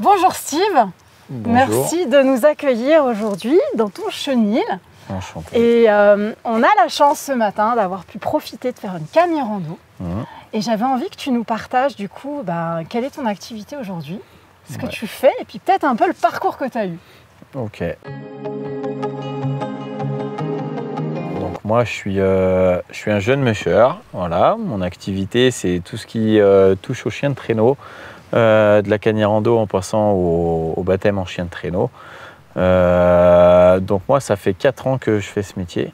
Bonjour Steve, Bonjour. merci de nous accueillir aujourd'hui dans ton chenil. Enchanté. Et on a la chance ce matin d'avoir pu profiter de faire une cani-rando. Et j'avais envie que tu nous partages du coup quelle est ton activité aujourd'hui, ce que tu fais et puis peut-être un peu le parcours que tu as eu. Ok. Donc moi je suis un jeune musher, voilà. Mon activité c'est tout ce qui touche aux chiens de traîneau, de la cani-rando en passant au baptême en chien de traîneau. Donc moi ça fait 4 ans que je fais ce métier.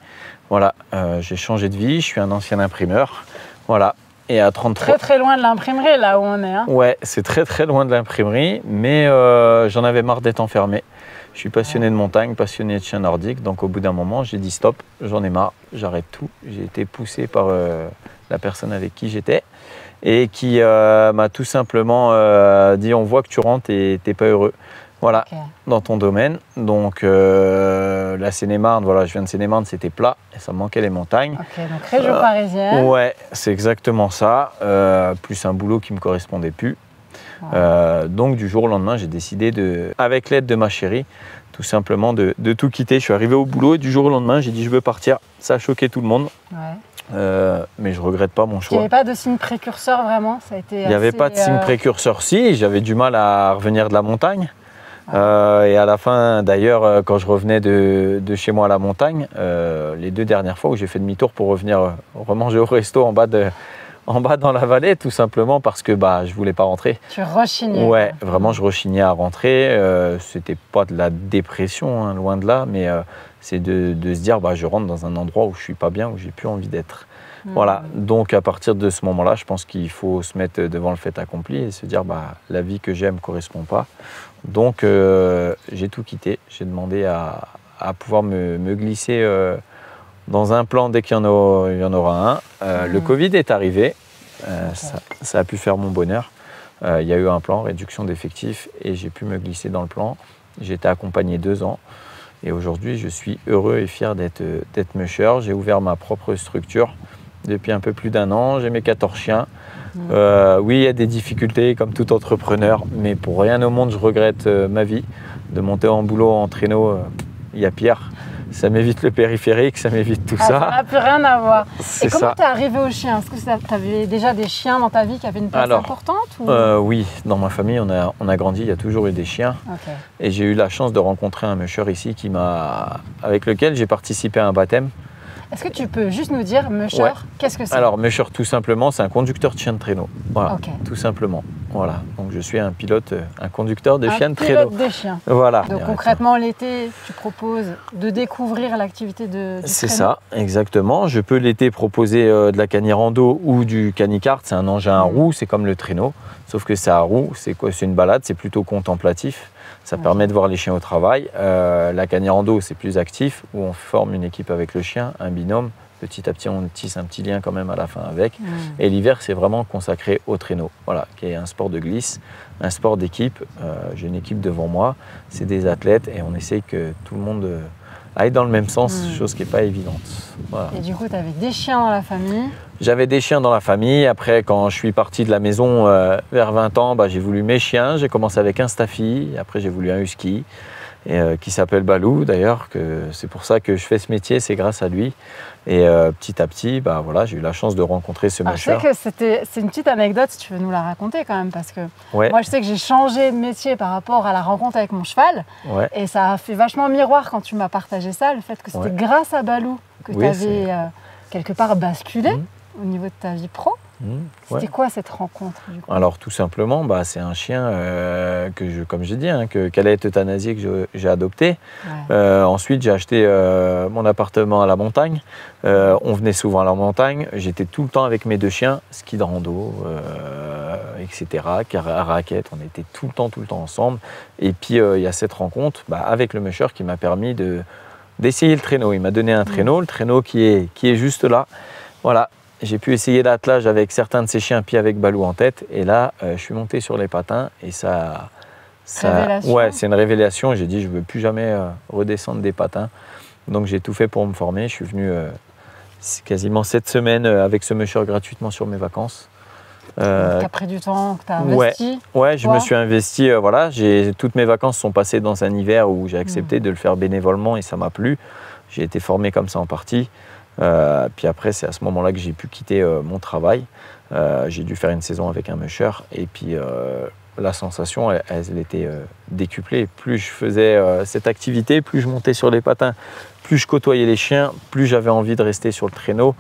Voilà, j'ai changé de vie, je suis un ancien imprimeur. Voilà. Et à 33... Très loin de l'imprimerie là où on est. Hein. Ouais, c'est très loin de l'imprimerie, mais j'en avais marre d'être enfermé. Je suis passionné de montagne, passionné de chiens nordiques, donc au bout d'un moment j'ai dit stop, j'en ai marre, j'arrête tout. J'ai été poussé par la personne avec qui j'étais et qui m'a tout simplement dit on voit que tu rentres et t'es pas heureux. Voilà, dans ton domaine. Donc la Seine-et-Marne, voilà, je viens de Seine-et-Marne, c'était plat et ça me manquait les montagnes. Ok, donc région parisienne. Ouais, c'est exactement ça. Plus un boulot qui me correspondait plus. Donc du jour au lendemain, j'ai décidé avec l'aide de ma chérie, tout simplement de tout quitter. Je suis arrivé au boulot et du jour au lendemain, j'ai dit je veux partir. Ça a choqué tout le monde. Mais je regrette pas mon choix. Il n'y avait pas de signe précurseur vraiment, ça a été. Il n'y avait pas de signe précurseur. Si, j'avais du mal à revenir de la montagne. Et à la fin, d'ailleurs, quand je revenais de chez moi à la montagne, les 2 dernières fois où j'ai fait demi-tour pour revenir remanger au resto en bas dans la vallée, tout simplement parce que je voulais pas rentrer. Tu rechignais. Ouais, vraiment, je rechignais à rentrer. C'était pas de la dépression, hein, loin de là, mais c'est de se dire, je rentre dans un endroit où je suis pas bien, où j'ai plus envie d'être. Voilà, donc à partir de ce moment-là, je pense qu'il faut se mettre devant le fait accompli et se dire, la vie que j'aime ne correspond pas. Donc j'ai tout quitté, j'ai demandé à pouvoir me glisser dans un plan dès qu'il y en aura un. Le Covid est arrivé, ça a pu faire mon bonheur. Il y a eu un plan, réduction d'effectifs, et j'ai pu me glisser dans le plan. J'ai été accompagné 2 ans et aujourd'hui je suis heureux et fier d'être musher. J'ai ouvert ma propre structure depuis un peu plus d'1 an, j'ai mes 14 chiens. Oui, il y a des difficultés comme tout entrepreneur, mais pour rien au monde, je regrette ma vie. De monter en boulot en traîneau, il y a pire. Ça m'évite le périphérique, ça m'évite tout ça. Ça n'a plus rien à voir. Et comment tu es ça. arrivé aux chiens? Est-ce que tu avais déjà des chiens dans ta vie qui avaient une place importante ou... Oui, dans ma famille, on a grandi, il y a toujours eu des chiens. Et j'ai eu la chance de rencontrer un musher ici avec lequel j'ai participé à un baptême. Est-ce que tu peux juste nous dire, musher, qu'est-ce que c'est? Alors, musher, tout simplement, c'est un conducteur de chien de traîneau. Voilà, tout simplement. Voilà, donc je suis un pilote, un conducteur de chien de traîneau. Un pilote de chien. Voilà. Donc concrètement, l'été, tu proposes de découvrir l'activité du traîneau. C'est ça, exactement. Je peux l'été proposer de la cani-rando ou du cani-kart. C'est un engin à roues, c'est comme le traîneau, sauf que c'est à roues. C'est quoi? C'est une balade, c'est plutôt contemplatif. Ça permet de voir les chiens au travail. La cani-rando, c'est plus actif, où on forme une équipe avec le chien, un binôme. Petit à petit, on tisse un petit lien quand même à la fin avec. Et l'hiver, c'est vraiment consacré au traîneau, voilà, qui est un sport de glisse, un sport d'équipe. J'ai une équipe devant moi, c'est des athlètes et on essaie que tout le monde aille dans le même sens, chose qui n'est pas évidente. Voilà. Et du coup, tu avais des chiens dans la famille? J'avais des chiens dans la famille. Après, quand je suis parti de la maison vers 20 ans, j'ai voulu mes chiens. J'ai commencé avec un staffy, après j'ai voulu un husky. Qui s'appelle Balou d'ailleurs, c'est pour ça que je fais ce métier, c'est grâce à lui. Et petit à petit, voilà, j'ai eu la chance de rencontrer ce musher. Je sais que c'est une petite anecdote, si tu veux nous la raconter quand même, parce que moi je sais que j'ai changé de métier par rapport à la rencontre avec mon cheval. Et ça a fait vachement miroir quand tu m'as partagé ça, le fait que c'était grâce à Balou que tu avais quelque part basculé au niveau de ta vie pro. C'était quoi cette rencontre du coup? Alors tout simplement, c'est un chien comme j'ai dit, qu'elle a été euthanasiée, que j'ai adopté. Ensuite, j'ai acheté mon appartement à la montagne. On venait souvent à la montagne. J'étais tout le temps avec mes 2 chiens, ski de rando, etc. À raquette, on était tout le temps ensemble. Et puis il y a cette rencontre avec le musher qui m'a permis d'essayer le traîneau. Il m'a donné un traîneau, le traîneau qui est juste là. Voilà. J'ai pu essayer l'attelage avec certains de ces chiens, puis avec Balou en tête. Et là, je suis monté sur les patins et ça c'est une révélation. J'ai dit, je ne veux plus jamais redescendre des patins. Donc j'ai tout fait pour me former. Je suis venu quasiment 7 semaines avec ce musher gratuitement sur mes vacances. Qui a pris du temps, que tu as investi. Ouais, je me suis investi. Voilà, toutes mes vacances sont passées dans un hiver où j'ai accepté de le faire bénévolement et ça m'a plu. J'ai été formé comme ça en partie. Puis après, c'est à ce moment-là que j'ai pu quitter mon travail. J'ai dû faire une saison avec un musher et puis la sensation, elle était décuplée. Plus je faisais cette activité, plus je montais sur les patins, plus je côtoyais les chiens, plus j'avais envie de rester sur le traîneau.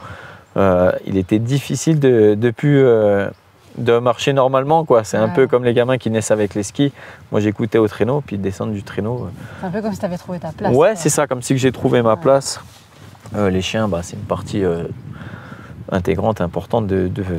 Il était difficile de marcher normalement, quoi. C'est un peu comme les gamins qui naissent avec les skis. Moi, j'écoutais au traîneau, puis descendre du traîneau. C'est un peu comme si tu avais trouvé ta place. Ouais, c'est ça, comme si j'ai trouvé ma place. Les chiens, c'est une partie intégrante, importante.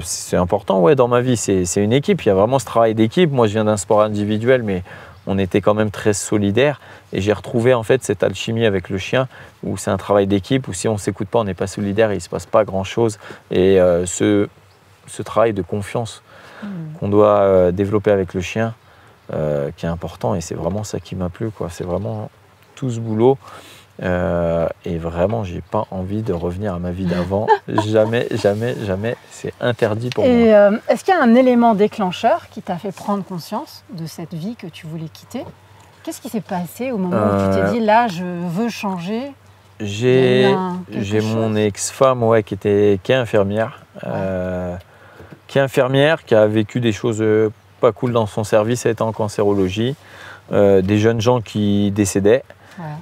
C'est important, dans ma vie. C'est une équipe. Il y a vraiment ce travail d'équipe. Moi, je viens d'un sport individuel, mais on était quand même très solidaires. Et j'ai retrouvé en fait cette alchimie avec le chien, où c'est un travail d'équipe, où si on ne s'écoute pas, on n'est pas solidaire, il ne se passe pas grand-chose. Et ce travail de confiance qu'on doit développer avec le chien, qui est important. Et c'est vraiment ça qui m'a plu, quoi. C'est vraiment tout ce boulot. Et vraiment, j'ai pas envie de revenir à ma vie d'avant. Jamais, jamais, jamais. C'est interdit pour moi. Et est-ce qu'il y a un élément déclencheur qui t'a fait prendre conscience de cette vie que tu voulais quitter? Qu'est-ce qui s'est passé au moment où tu t'es dit, là, je veux changer? J'ai mon ex-femme qui est infirmière. Qui est infirmière, qui a vécu des choses pas cool dans son service, elle était en cancérologie. Des jeunes gens qui décédaient.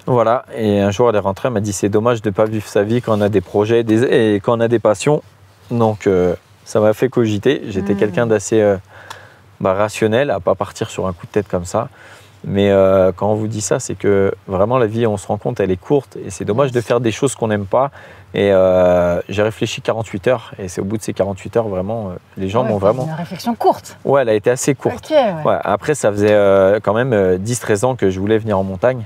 Voilà, et un jour elle est rentrée, elle m'a dit c'est dommage de ne pas vivre sa vie quand on a des projets et quand on a des passions. Donc ça m'a fait cogiter. J'étais quelqu'un d'assez rationnel, à ne pas partir sur un coup de tête comme ça. Mais quand on vous dit ça, c'est que vraiment la vie, on se rend compte, elle est courte et c'est dommage de faire des choses qu'on n'aime pas. Et j'ai réfléchi 48 heures et c'est au bout de ces 48 heures, vraiment, les gens m'ont vraiment... Une réflexion courte. Ouais, elle a été assez courte. Okay, après, ça faisait quand même 10-13 ans que je voulais venir en montagne.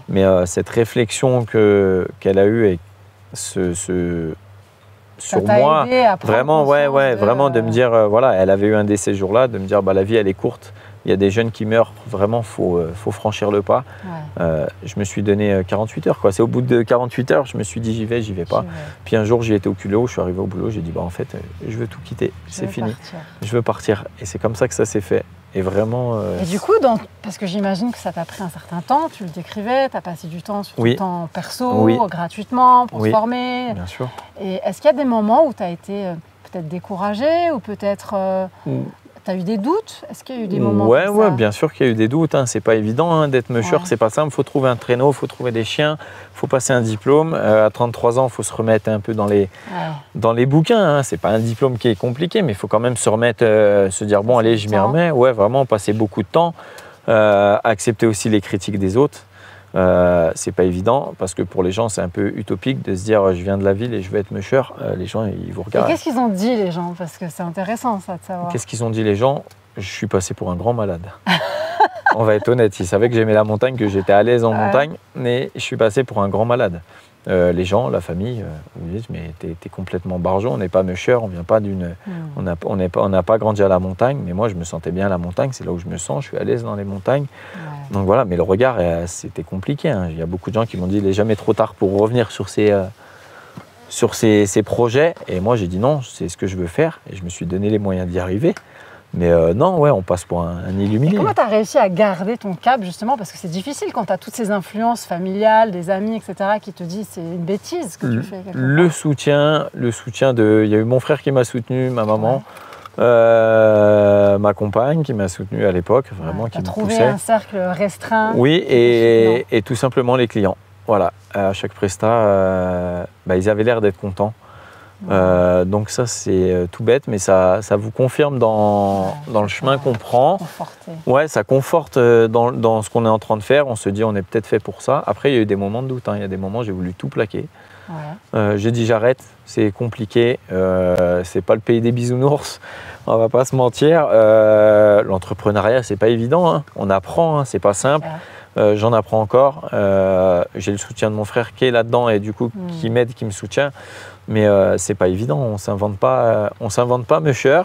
Mais cette réflexion qu'elle a eue et sur moi, vraiment, vraiment de me dire, voilà, elle avait eu un décès ce jour-là, de me dire, la vie, elle est courte. Il y a des jeunes qui meurent, vraiment, faut franchir le pas. Je me suis donné 48 heures. C'est au bout de 48 heures, je me suis dit, j'y vais pas. Puis un jour, j'ai été au culot, je suis arrivé au boulot, j'ai dit, en fait, je veux tout quitter, c'est fini. Je veux partir. Et c'est comme ça que ça s'est fait. Et vraiment. Et du coup, parce que j'imagine que ça t'a pris un certain temps, tu le décrivais, tu as passé du temps sur ton temps perso, gratuitement, pour se former. Bien sûr. Et est-ce qu'il y a des moments où tu as été peut-être découragé ou peut-être tu as eu des doutes? Est-ce qu'il y a eu des moments comme ça? Ouais, bien sûr qu'il y a eu des doutes. C'est pas évident d'être musher, c'est pas simple. Il faut trouver un traîneau, il faut trouver des chiens, il faut passer un diplôme. À 33 ans, il faut se remettre un peu dans les bouquins. C'est pas un diplôme qui est compliqué, mais il faut quand même se remettre, se dire bon, allez, je m'y remets. Ouais, vraiment, passer beaucoup de temps. Accepter aussi les critiques des autres. C'est pas évident parce que pour les gens c'est un peu utopique de se dire je viens de la ville et je vais être musher. Les gens ils vous regardent. Et qu'est-ce qu'ils ont dit les gens? Parce que c'est intéressant ça de savoir. Qu'est-ce qu'ils ont dit les gens? Je suis passé pour un grand malade. On va être honnête, ils savaient que j'aimais la montagne, que j'étais à l'aise en montagne, mais je suis passé pour un grand malade. Les gens, la famille, vous dites mais t'es complètement barjot, on n'est pas musher, on vient pas d'une, on n'a pas grandi à la montagne, mais moi je me sentais bien à la montagne, c'est là où je me sens, je suis à l'aise dans les montagnes. Donc voilà, mais le regard, c'était compliqué. Il y a beaucoup de gens qui m'ont dit il n'est jamais trop tard pour revenir sur ces projets, et moi j'ai dit non, c'est ce que je veux faire, et je me suis donné les moyens d'y arriver. Mais non, on passe pour un illuminé. Et comment tu as réussi à garder ton cap, justement? Parce que c'est difficile quand tu as toutes ces influences familiales, des amis, etc., qui te disent c'est une bêtise ce que tu fais. Le soutien il y a eu mon frère qui m'a soutenu, ma maman, ma compagne qui m'a soutenu à l'époque, vraiment, qui me poussait. Tu as trouvé un cercle restreint. Oui, et tout simplement les clients. Voilà, à chaque prestat, ils avaient l'air d'être contents. Donc ça c'est tout bête, mais ça vous confirme dans le chemin qu'on prend. Ouais, ça conforte dans ce qu'on est en train de faire. On se dit on est peut-être fait pour ça. Après il y a eu des moments de doute. Il y a des moments où j'ai voulu tout plaquer. J'ai dit j'arrête, c'est compliqué. C'est pas le pays des bisounours. On va pas se mentir. L'entrepreneuriat c'est pas évident. On apprend, c'est pas simple. J'en apprends encore. J'ai le soutien de mon frère qui est là-dedans et du coup qui m'aide, qui me soutient. Mais c'est pas évident, on s'invente pas musher.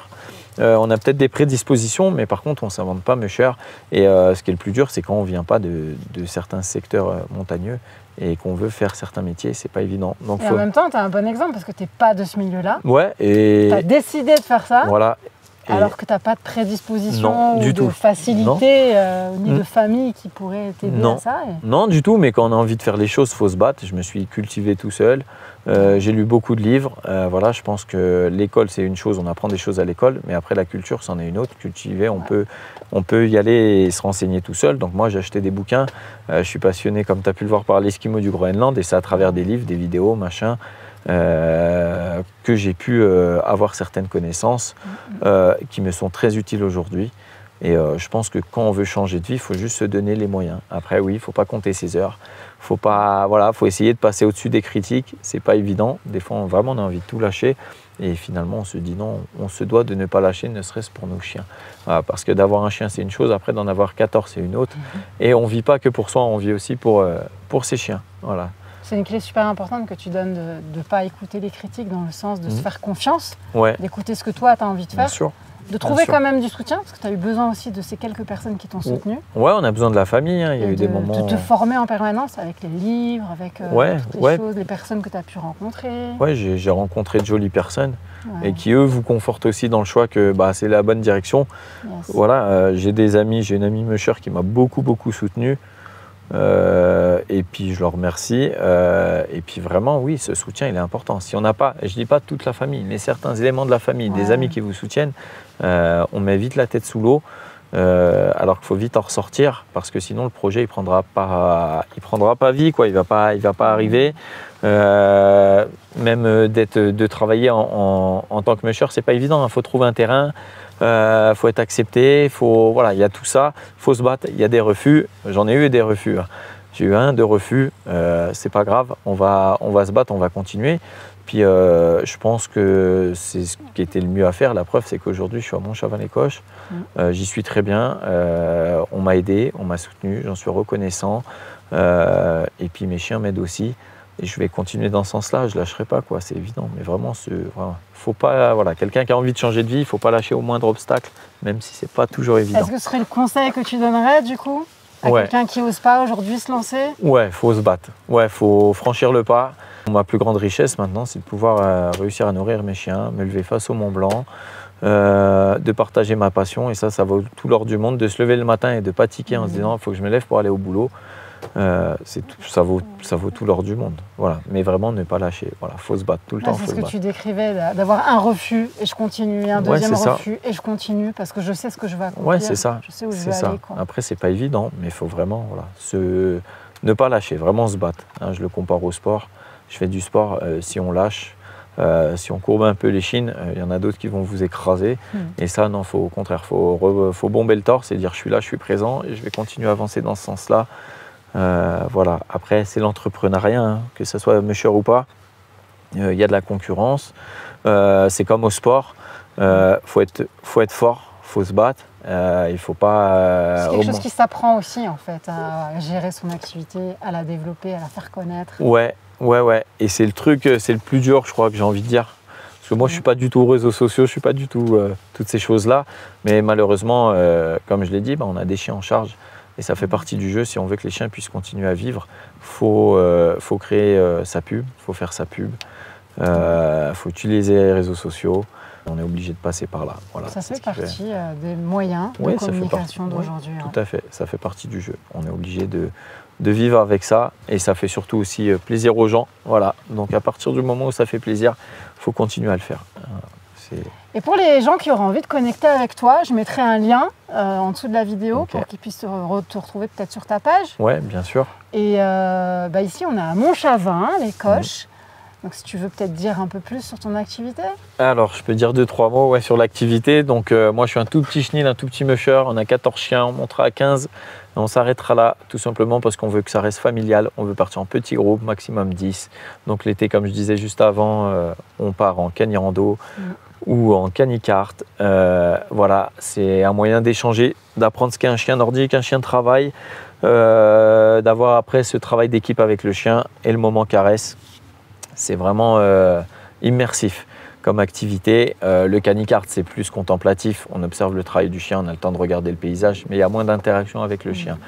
On a peut-être des prédispositions, mais par contre on s'invente pas musher. Et ce qui est le plus dur, c'est quand on vient pas de certains secteurs montagneux et qu'on veut faire certains métiers, c'est pas évident. Donc, en même temps, tu as un bon exemple parce que tu n'es pas de ce milieu-là. Ouais, et tu as décidé de faire ça. Voilà. Alors que tu n'as pas de prédisposition ou de facilité ni de famille qui pourrait t'aider à ça Non, du tout, mais quand on a envie de faire les choses, il faut se battre. Je me suis cultivé tout seul. J'ai lu beaucoup de livres. Voilà, je pense que l'école, c'est une chose, on apprend des choses à l'école, mais après la culture, c'en est une autre. Cultiver, on peut y aller et se renseigner tout seul. Donc moi, j'ai acheté des bouquins. Je suis passionné, comme tu as pu le voir, par l'Esquimau du Groenland, et c'est à travers des livres, des vidéos, machin, que j'ai pu avoir certaines connaissances qui me sont très utiles aujourd'hui. Et je pense que quand on veut changer de vie, il faut juste se donner les moyens. Après, oui, il ne faut pas compter ses heures. Faut essayer de passer au-dessus des critiques. C'est pas évident. Des fois, vraiment, on a envie de tout lâcher. Et finalement, on se dit non, on se doit de ne pas lâcher, ne serait-ce pour nos chiens. Parce que d'avoir un chien, c'est une chose. Après, d'en avoir 14, c'est une autre. Et on ne vit pas que pour soi, on vit aussi pour ses chiens. Voilà. C'est une clé super importante que tu donnes de ne pas écouter les critiques, dans le sens de se faire confiance, d'écouter ce que toi, tu as envie de faire. Bien sûr. De trouver quand même du soutien, parce que tu as eu besoin aussi de ces quelques personnes qui t'ont soutenu. Ouais, on a besoin de la famille. Il y a eu des moments. De te former en permanence avec les livres, avec toutes les choses, les personnes que tu as pu rencontrer. Ouais, j'ai rencontré de jolies personnes et qui, eux, vous confortent aussi dans le choix que c'est la bonne direction. Yes. Voilà, j'ai des amis, j'ai une amie Musher qui m'a beaucoup soutenu. Et puis je leur remercie. Et puis vraiment, oui, ce soutien, il est important. Si on n'a pas, je ne dis pas toute la famille, mais certains éléments de la famille, des amis qui vous soutiennent, on met vite la tête sous l'eau, alors qu'il faut vite en ressortir, parce que sinon le projet, il prendra pas vie, quoi. Il va pas arriver. Même de travailler en tant que musher, c'est pas évident. Il faut trouver un terrain. Faut être accepté, voilà, il y a tout ça, il faut se battre, il y a des refus, j'en ai eu des refus, j'ai eu 2 refus, c'est pas grave, on va se battre, on va continuer. Puis je pense que c'est ce qui était le mieux à faire, la preuve c'est qu'aujourd'hui je suis à Montchaval-les-Coches, j'y suis très bien, on m'a aidé, on m'a soutenu, j'en suis reconnaissant, et puis mes chiens m'aident aussi. Et je vais continuer dans ce sens-là, je ne lâcherai pas, quoi, c'est évident. Mais vraiment, faut pas, quelqu'un qui a envie de changer de vie, il ne faut pas lâcher au moindre obstacle, même si ce n'est pas toujours évident. Est-ce que ce serait le conseil que tu donnerais, du coup, à quelqu'un qui n'ose pas aujourd'hui se lancer? Ouais, il faut se battre. Il faut franchir le pas. Ma plus grande richesse maintenant, c'est de pouvoir réussir à nourrir mes chiens, me lever face au Mont Blanc, de partager ma passion. Et ça vaut tout l'or du monde, de se lever le matin et de ne pas tiquer en se disant il faut que je me lève pour aller au boulot. Ça vaut tout l'or du monde, voilà. Mais vraiment ne pas lâcher, faut se battre tout le temps. C'est ce que tu décrivais, d'avoir un refus et je continue, un deuxième refus et je continue parce que je sais ce que je vais accomplir. Ouais, c'est ça. Je sais où je vais aller, quoi. Après, c'est pas évident, mais il faut vraiment ne pas lâcher, vraiment se battre. Je le compare au sport. Je fais du sport, si on lâche, si on courbe un peu les chines, il y en a d'autres qui vont vous écraser. Et ça, non, au contraire, faut bomber le torse et dire je suis là, je suis présent et je vais continuer à avancer dans ce sens-là. Voilà. Après, c'est l'entrepreneuriat, que ce soit musher ou pas. Il y a de la concurrence. C'est comme au sport. Faut être fort, faut se battre. Il faut pas. C'est quelque chose qui s'apprend aussi, en fait, à gérer son activité, à la développer, à la faire connaître. Ouais. Et c'est le plus dur, je crois, que j'ai envie de dire. Parce que moi, je suis pas du tout aux réseaux sociaux, je suis pas du tout toutes ces choses-là. Mais malheureusement, comme je l'ai dit, on a des chiens en charge. Et ça fait partie du jeu. Si on veut que les chiens puissent continuer à vivre, faut créer sa pub, faut faire sa pub, faut utiliser les réseaux sociaux. On est obligé de passer par là. Voilà, ça fait partie des moyens de communication d'aujourd'hui. Tout à fait, ça fait partie du jeu. On est obligé de vivre avec ça et ça fait surtout aussi plaisir aux gens. Voilà. Donc à partir du moment où ça fait plaisir, il faut continuer à le faire. Et pour les gens qui auraient envie de connecter avec toi, je mettrai un lien en dessous de la vidéo pour qu'ils puissent te retrouver peut-être sur ta page. Oui, bien sûr. Et ici, on est à Montchavin, les Coches. Donc si tu veux peut-être dire un peu plus sur ton activité. Alors, je peux dire 2-3 mots sur l'activité. Donc moi, je suis un tout petit chenil, un tout petit musher. On a 14 chiens, on montera à 15. Et on s'arrêtera là, tout simplement parce qu'on veut que ça reste familial. On veut partir en petits groupes, maximum 10. Donc l'été, comme je disais juste avant, on part en cani-rando ou en canicarte. Voilà, c'est un moyen d'échanger, d'apprendre ce qu'est un chien nordique, un chien de travail, d'avoir après ce travail d'équipe avec le chien et le moment caresse. C'est vraiment immersif comme activité. Le canicart, c'est plus contemplatif. On observe le travail du chien, on a le temps de regarder le paysage, mais il y a moins d'interaction avec le chien.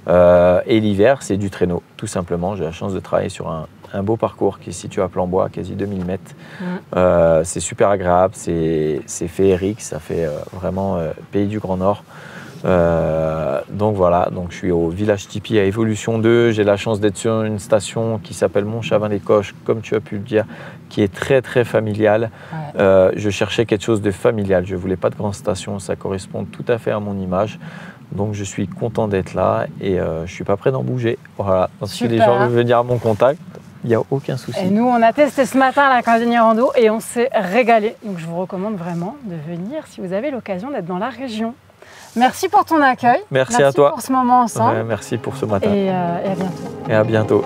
Et l'hiver, c'est du traîneau, tout simplement. J'ai la chance de travailler sur un beau parcours qui est situé à Plombois, quasi 2000 mètres. C'est super agréable, c'est féerique, ça fait vraiment pays du Grand Nord. Donc voilà, donc je suis au village Tipi à Évolution 2. J'ai la chance d'être sur une station qui s'appelle Montchavin-les-Coches, comme tu as pu le dire, qui est très très familiale. Je cherchais quelque chose de familial, je ne voulais pas de grande station, ça correspond tout à fait à mon image. Donc je suis content d'être là et je ne suis pas prêt d'en bouger. Voilà, donc si les gens veulent venir à mon contact, il n'y a aucun souci. Et nous, on a testé ce matin la Cordillère Rando et on s'est régalé. Donc je vous recommande vraiment de venir si vous avez l'occasion d'être dans la région. Merci pour ton accueil. Merci à toi. Merci pour ce moment ensemble. Merci pour ce matin. Et à bientôt. Et à bientôt.